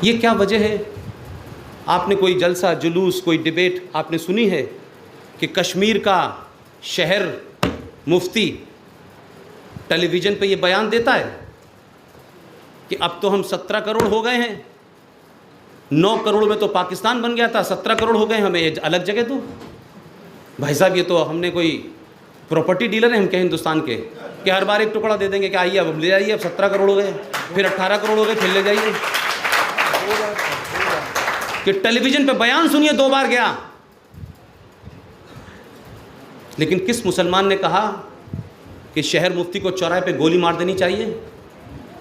ये क्या वजह है? आपने कोई जलसा जुलूस, कोई डिबेट आपने सुनी है कि कश्मीर का शहर मुफ्ती टेलीविज़न पे ये बयान देता है कि अब तो हम 17 करोड़ हो गए हैं, 9 करोड़ में तो पाकिस्तान बन गया था, 17 करोड़ हो गए, हमें अलग जगह दो। भाई साहब, ये तो हमने कोई प्रॉपर्टी डीलर है हम क्या हिंदुस्तान के कि हर बार एक टुकड़ा दे देंगे कि आइए अब ले जाइए, अब 17 करोड़ हो गए, फिर 18 करोड़ हो गए, फिर ले जाइए। कि टेलीविज़न पे बयान सुनिए, 2 बार गया, लेकिन किस मुसलमान ने कहा कि शहर मुफ्ती को चौराहे पे गोली मार देनी चाहिए?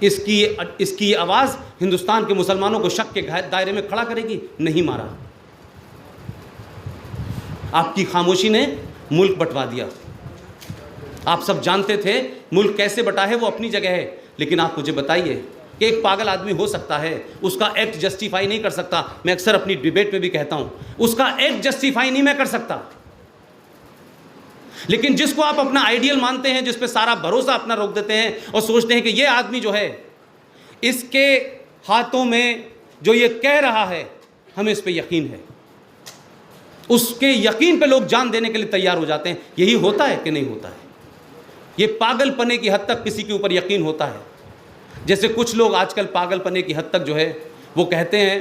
इसकी आवाज़ हिंदुस्तान के मुसलमानों को शक के दायरे में खड़ा करेगी? नहीं मारा। आपकी खामोशी ने मुल्क बंटवा दिया। आप सब जानते थे मुल्क कैसे बटा है, वो अपनी जगह है, लेकिन आप मुझे बताइए कि एक पागल आदमी हो सकता है, उसका एक्ट जस्टिफाई नहीं कर सकता। मैं अक्सर अपनी डिबेट में भी कहता हूं, उसका एक्ट जस्टिफाई नहीं मैं कर सकता, लेकिन जिसको आप अपना आइडियल मानते हैं, जिस पे सारा भरोसा अपना रोक देते हैं और सोचते हैं कि ये आदमी जो है, इसके हाथों में जो ये कह रहा है हमें इस पे यकीन है, उसके यकीन पे लोग जान देने के लिए तैयार हो जाते हैं। यही होता है कि नहीं होता है? ये पागलपने की हद तक किसी के ऊपर यकीन होता है। जैसे कुछ लोग आजकल पागलपने की हद तक जो है वो कहते हैं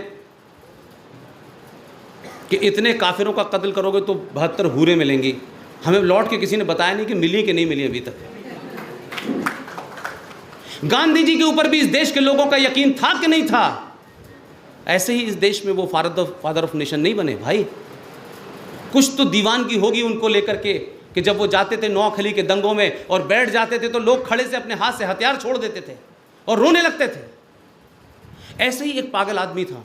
कि इतने काफिरों का कत्ल करोगे तो 72 हूरें मिलेंगी। हमें लौट के किसी ने बताया नहीं कि मिली कि नहीं मिली अभी तक। गांधी जी के ऊपर भी इस देश के लोगों का यकीन था कि नहीं था? ऐसे ही इस देश में वो फादर ऑफ नेशन नहीं बने भाई। कुछ तो दीवानगी होगी उनको लेकर के कि जब वो जाते थे नौखली के दंगों में और बैठ जाते थे तो लोग खड़े से अपने हाथ से हथियार छोड़ देते थे और रोने लगते थे। ऐसे ही एक पागल आदमी था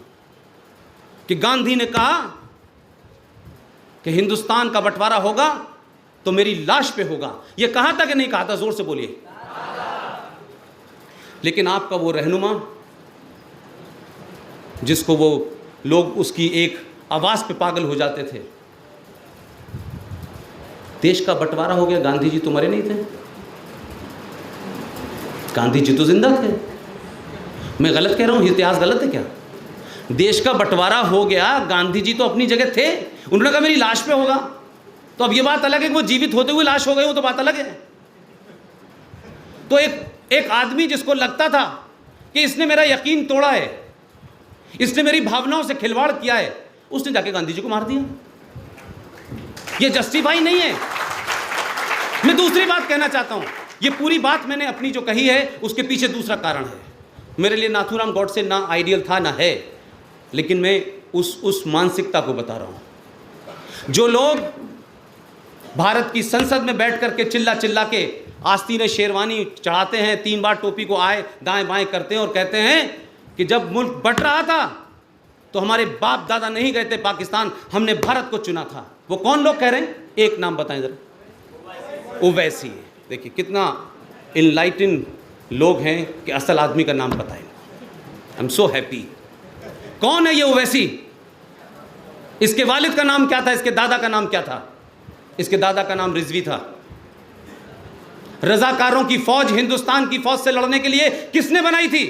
कि गांधी ने कहा कि हिंदुस्तान का बंटवारा होगा तो मेरी लाश पे होगा। यह कहा था कि नहीं कहा था? जोर से बोलिए। लेकिन आपका वो रहनुमा जिसको वो लोग उसकी एक आवाज पे पागल हो जाते थे, देश का बंटवारा हो गया। गांधी जी तो मरे नहीं थे, गांधी जी तो जिंदा थे। मैं गलत कह रहा हूं? इतिहास गलत है क्या? देश का बंटवारा हो गया, गांधी जी तो अपनी जगह थे, उन्होंने कहा मेरी लाश पे होगा। तो अब ये बात अलग है कि वो जीवित होते हुए लाश हो गए, वो तो बात अलग है। तो एक आदमी जिसको लगता था कि इसने मेरा यकीन तोड़ा है, इसने मेरी भावनाओं से खिलवाड़ किया है, उसने जाके गांधी जी को मार दिया। ये जस्टिफाई नहीं है। मैं दूसरी बात कहना चाहता हूं, ये पूरी बात मैंने अपनी जो कही है उसके पीछे दूसरा कारण है। मेरे लिए नाथूराम गॉडसे ना आइडियल था ना है, लेकिन मैं उस मानसिकता को बता रहा हूं। जो लोग भारत की संसद में बैठ करके चिल्ला चिल्ला के आस्तीन शेरवानी चढ़ाते हैं, 3 बार टोपी को आए दाएं बाएं करते हैं और कहते हैं कि जब मुल्क बट रहा था तो हमारे बाप दादा नहीं गए थे पाकिस्तान, हमने भारत को चुना था। वो कौन लोग कह रहे हैं? एक नाम बताएं जरा। ओवैसी। देखिए कितना इनलाइटन लोग हैं कि असल आदमी का नाम पता है। I am so happy. कौन है ये ओवैसी? इसके वालिद का नाम क्या था? इसके दादा का नाम क्या था? इसके दादा का नाम रिजवी था। रजाकारों की फौज हिंदुस्तान की फौज से लड़ने के लिए किसने बनाई थी?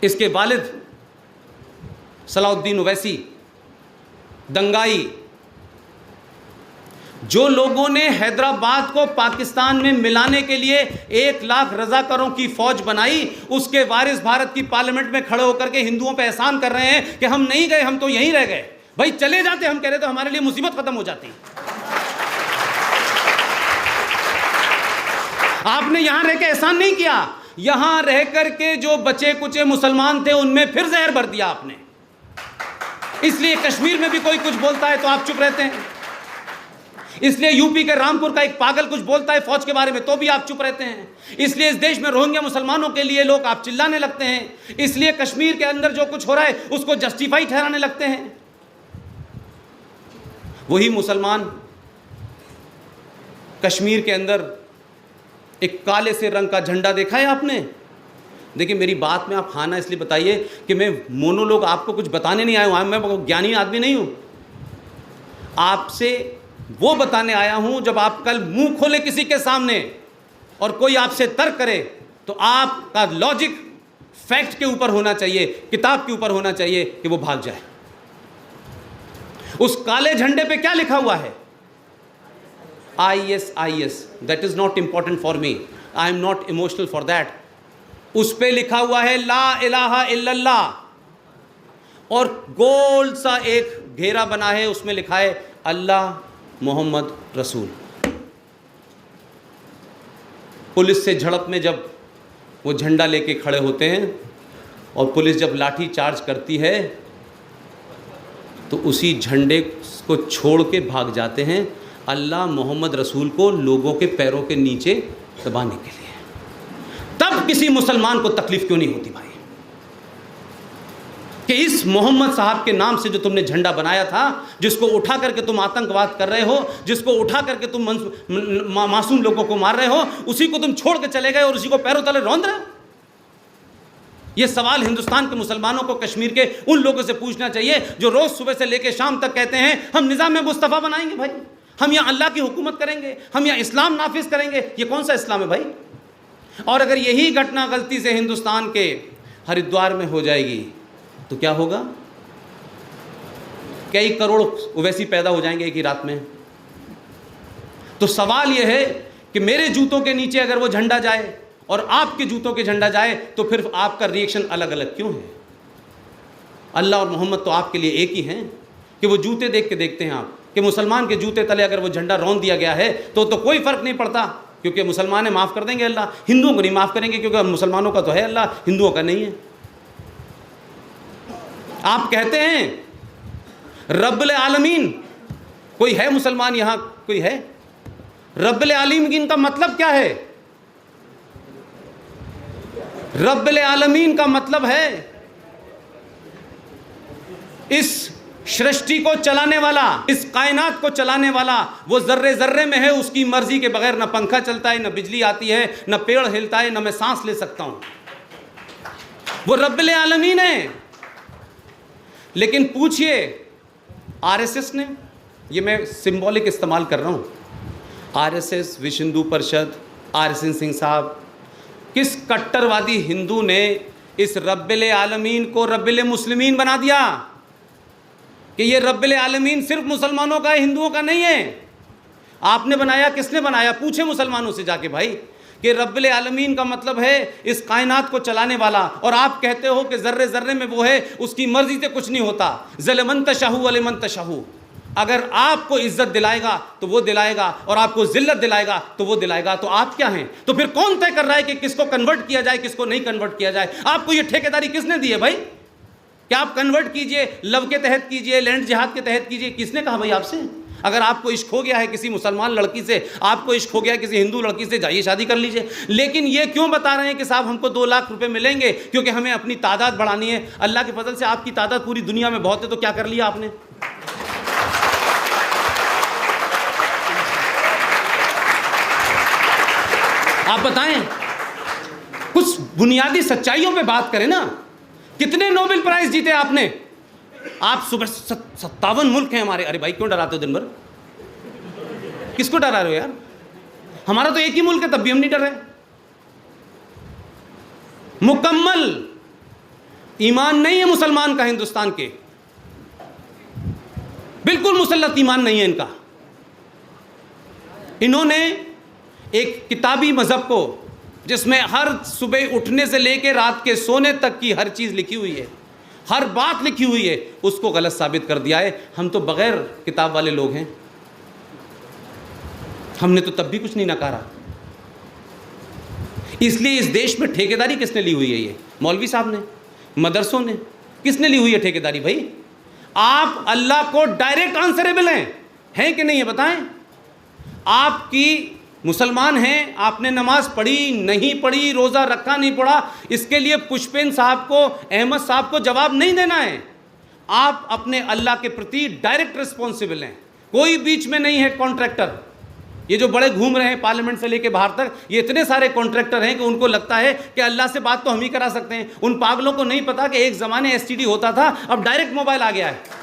इसके वालिद सलाउद्दीन ओवैसी, दंगाई। जो लोगों ने हैदराबाद को पाकिस्तान में मिलाने के लिए 1 लाख रजाकारों की फौज बनाई, उसके वारिस भारत की पार्लियामेंट में खड़े होकर के हिंदुओं पे एहसान कर रहे हैं कि हम नहीं गए, हम तो यहीं रह गए। भाई चले जाते, हम कह रहे तो हमारे लिए मुसीबत खत्म हो जाती। आपने यहां रह के एहसान नहीं किया, यहां रह करके जो बचे कुचे मुसलमान थे उनमें फिर जहर भर दिया आपने। इसलिए कश्मीर में भी कोई कुछ बोलता है तो आप चुप रहते हैं। इसलिए यूपी के रामपुर का एक पागल कुछ बोलता है फौज के बारे में तो भी आप चुप रहते हैं। इसलिए इस देश में रोहिंग्या मुसलमानों के लिए लोग आप चिल्लाने लगते हैं। इसलिए कश्मीर के अंदर जो कुछ हो रहा है उसको जस्टिफाई ठहराने लगते हैं। वही मुसलमान कश्मीर के अंदर एक काले से रंग का झंडा देखा है आपने? देखिए मेरी बात में आप हाँ ना इसलिए बताइए कि मैं मोनोलोग आपको कुछ बताने नहीं आया हूं, मैं ज्ञानी आदमी नहीं हूं। आपसे वो बताने आया हूं जब आप कल मुंह खोले किसी के सामने और कोई आपसे तर्क करे तो आपका लॉजिक फैक्ट के ऊपर होना चाहिए, किताब के ऊपर होना चाहिए कि वो भाग जाए। उस काले झंडे पे क्या लिखा हुआ है? ISIS, that is not important for me, I am not emotional for that. उस पे लिखा हुआ है ला इलाहा इल्लल्लाह, और गोल सा एक घेरा बना है, उसमें लिखा है अल्लाह मोहम्मद रसूल। पुलिस से झड़प में जब वो झंडा लेके खड़े होते हैं और पुलिस जब लाठी चार्ज करती है तो उसी झंडे को छोड़ के भाग जाते हैं अल्लाह मोहम्मद रसूल को लोगों के पैरों के नीचे दबाने के लिए। तब किसी मुसलमान को तकलीफ क्यों नहीं होती भाई कि इस मोहम्मद साहब के नाम से जो तुमने झंडा बनाया था, जिसको उठा करके तुम आतंकवाद कर रहे हो, जिसको उठा करके तुम मासूम लोगों को मार रहे हो, उसी को तुम छोड़ के चले गए और उसी को पैरों तले रौंद रहे हो। यह सवाल हिंदुस्तान के मुसलमानों को कश्मीर के उन लोगों से पूछना चाहिए जो रोज सुबह से लेकर शाम तक कहते हैं हम निज़ाम मुस्तफ़ा बनाएंगे भाई, हम यहाँ अल्लाह की हुकूमत करेंगे, हम यहाँ इस्लाम नाफिज करेंगे। ये कौन सा इस्लाम है भाई? और अगर यही घटना गलती से हिंदुस्तान के हरिद्वार में हो जाएगी तो क्या होगा? कई करोड़ ओवैसी पैदा हो जाएंगे एक ही रात में। तो सवाल यह है कि मेरे जूतों के नीचे अगर वो झंडा जाए और आपके जूतों के झंडा जाए तो फिर आपका रिएक्शन अलग अलग क्यों है? अल्लाह और मोहम्मद तो आपके लिए एक ही हैं कि वो जूते देख के देखते हैं आप कि मुसलमान के जूते तले अगर वो झंडा रौंद दिया गया है तो कोई फ़र्क नहीं पड़ता, क्योंकि मुसलमान है माफ़ कर देंगे अल्लाह, हिंदुओं को नहीं माफ़ करेंगे क्योंकि मुसलमानों का तो है अल्लाह, हिंदुओं का नहीं है। आप कहते हैं रब्बुल आलमीन, कोई है मुसलमान यहां? कोई है? रब्बुल आलमीन का मतलब क्या है? रब्बुल आलमीन का मतलब है इस सृष्टि को चलाने वाला, इस कायनात को चलाने वाला। वो जर्रे जर्रे में है, उसकी मर्जी के बगैर न पंखा चलता है, न बिजली आती है, न पेड़ हिलता है, न मैं सांस ले सकता हूं। वो रब्बुल आलमीन है। लेकिन पूछिए आरएसएस ने, ये मैं सिंबॉलिक इस्तेमाल कर रहा हूँ, आरएसएस, विश्व हिंदू परिषद, आरएसएन सिंह साहब, किस कट्टरवादी हिंदू ने इस रब्बुल आलमीन को रब्बुल मुस्लिमीन बना दिया कि ये रब्बुल आलमीन सिर्फ मुसलमानों का है, हिंदुओं का नहीं है? आपने बनाया, किसने बनाया? पूछे मुसलमानों से जाके भाई कि रब्बुल आलमीन का मतलब है इस कायनात को चलाने वाला, और आप कहते हो कि जर्रे जर्रे में वो है, उसकी मर्जी से कुछ नहीं होता। ज़लमन तशाहू वलमन तशाहू, अगर आपको इज्जत दिलाएगा तो वो दिलाएगा और आपको जिल्लत दिलाएगा तो वो दिलाएगा। तो आप क्या हैं? तो फिर कौन तय कर रहा है कि किसको कन्वर्ट किया जाए, किसको नहीं कन्वर्ट किया जाए? आपको ये ठेकेदारी किसने दी है भाई? क्या आप कन्वर्ट कीजिए, लव के तहत कीजिए, लैंड जिहाद के तहत कीजिए? किसने कहा भाई आपसे? अगर आपको इश्क हो गया है किसी मुसलमान लड़की से, आपको इश्क हो गया है किसी हिंदू लड़की से, जाइए शादी कर लीजिए। लेकिन ये क्यों बता रहे हैं कि साहब हमको 2 लाख रुपए मिलेंगे क्योंकि हमें अपनी तादाद बढ़ानी है? अल्लाह के फजल से आपकी तादाद पूरी दुनिया में बहुत है, तो क्या कर लिया आपने? आप बताएं, कुछ बुनियादी सच्चाइयों पे बात करें ना। कितने नोबेल प्राइज जीते आपने? आप सुबह 57 मुल्क हैं हमारे। अरे भाई क्यों डराते हो दिन भर? किसको डरा रहे हो यार? हमारा तो एक ही मुल्क है, तब भी हम नहीं डर रहे। मुकम्मल ईमान नहीं है मुसलमान का हिंदुस्तान के, बिल्कुल मुसल्लत ईमान नहीं है इनका। इन्होंने एक किताबी मजहब को, जिसमें हर सुबह उठने से लेकर रात के सोने तक की हर चीज़ लिखी हुई है, हर बात लिखी हुई है, उसको गलत साबित कर दिया है। हम तो बगैर किताब वाले लोग हैं, हमने तो तब भी कुछ नहीं नकारा। इसलिए इस देश में ठेकेदारी किसने ली हुई है? ये मौलवी साहब ने, मदरसों ने, किसने ली हुई है ठेकेदारी भाई? आप अल्लाह को डायरेक्ट आंसरेबल हैं कि नहीं है? बताएं। आपकी मुसलमान हैं, आपने नमाज पढ़ी नहीं पढ़ी, रोज़ा रखा नहीं पड़ा, इसके लिए पुष्पेन साहब को, अहमद साहब को जवाब नहीं देना है। आप अपने अल्लाह के प्रति डायरेक्ट रिस्पॉन्सिबल हैं, कोई बीच में नहीं है कॉन्ट्रैक्टर। ये जो बड़े घूम रहे हैं पार्लियामेंट से लेके बाहर तक, ये इतने सारे कॉन्ट्रैक्टर हैं कि उनको लगता है कि अल्लाह से बात तो हम ही करा सकते हैं। उन पागलों को नहीं पता कि एक ज़माने STD होता था, अब डायरेक्ट मोबाइल आ गया है।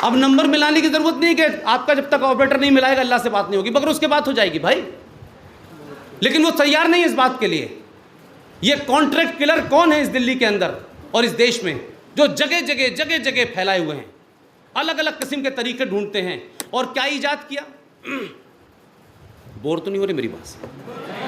अब नंबर मिलाने की जरूरत नहीं कि आपका जब तक ऑपरेटर नहीं मिलाएगा अल्लाह से बात नहीं होगी, मगर उसके बाद हो जाएगी भाई। लेकिन वो तैयार नहीं है इस बात के लिए। ये कॉन्ट्रैक्ट किलर कौन है इस दिल्ली के अंदर और इस देश में, जो जगह जगह फैलाए हुए हैं, अलग अलग किस्म के तरीके ढूंढते हैं। और क्या इजाद किया? बोर तो नहीं हो रही मेरी बात से?